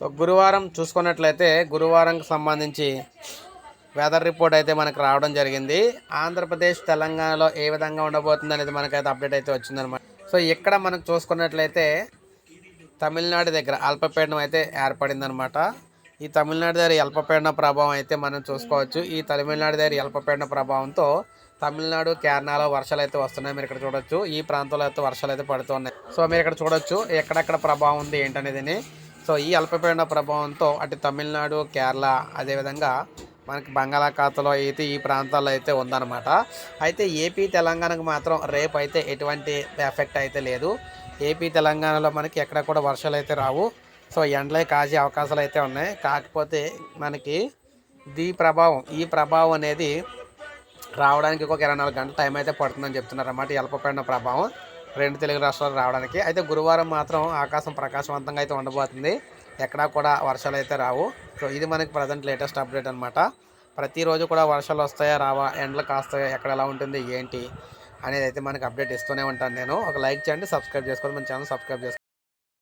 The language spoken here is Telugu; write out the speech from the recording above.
సో గురువారం చూసుకున్నట్లయితే గురువారంకి సంబంధించి వెదర్ రిపోర్ట్ అయితే మనకు రావడం జరిగింది. ఆంధ్రప్రదేశ్ తెలంగాణలో ఏ విధంగా ఉండబోతుంది అనేది మనకైతే అప్డేట్ అయితే వచ్చిందనమాట. సో ఇక్కడ మనకు చూసుకున్నట్లయితే తమిళనాడు దగ్గర అల్పపీడనం అయితే ఏర్పడిందనమాట. ఈ తమిళనాడు దగ్గర అల్పపీడన ప్రభావం అయితే మనం చూసుకోవచ్చు. ఈ తమిళనాడు దగ్గర అల్పపీడన ప్రభావంతో తమిళనాడు కేరళలో వర్షాలు అయితే వస్తున్నాయి. మీరు ఇక్కడ చూడొచ్చు. ఈ ప్రాంతంలో అయితే వర్షాలు అయితే పడుతున్నాయి. సో మీరు ఇక్కడ చూడొచ్చు ఎక్కడెక్కడ ప్రభావం ఉంది ఏంటనేది. సో ఈ అల్పపీడన ప్రభావంతో అటు తమిళనాడు, కేరళ, అదేవిధంగా మనకి బంగాళాఖాతంలో అయితే ఈ ప్రాంతాల్లో అయితే ఉందన్నమాట. అయితే ఏపీ, తెలంగాణకు మాత్రం రేపు అయితే ఎటువంటి ఎఫెక్ట్ అయితే లేదు. ఏపీ, తెలంగాణలో మనకి ఎక్కడ కూడా వర్షాలు అయితే రావు. సో ఎండలే కాసే అవకాశాలు అయితే ఉన్నాయి. కాకపోతే మనకి ఈ ప్రభావం అనేది రావడానికి ఒక 24 గంటల టైం అయితే పడుతుందని చెప్తున్నారు అన్నమాట. ఈ అల్పపీడన ప్రభావం 2 తెలుగు రాష్ట్రాలు రావడానికి. అయితే గురువారం మాత్రం ఆకాశం ప్రకాశవంతంగా అయితే ఉండబోతుంది. ఎక్కడా కూడా వర్షాలు అయితే రావు. సో ఇది మనకి ప్రజెంట్ లేటెస్ట్ అప్డేట్ అనమాట. ప్రతిరోజు కూడా వర్షాలు వస్తాయా రావా, ఎండలు కాస్తాయా, ఎక్కడ ఎలా ఉంటుంది ఏంటి అనేది అయితే మనకి అప్డేట్ ఇస్తూనే ఉంటాను నేను. ఒక లైక్ చేయండి, సబ్స్క్రైబ్ చేసుకోండి, మన ఛానల్ సబ్స్క్రైబ్ చేసుకోండి.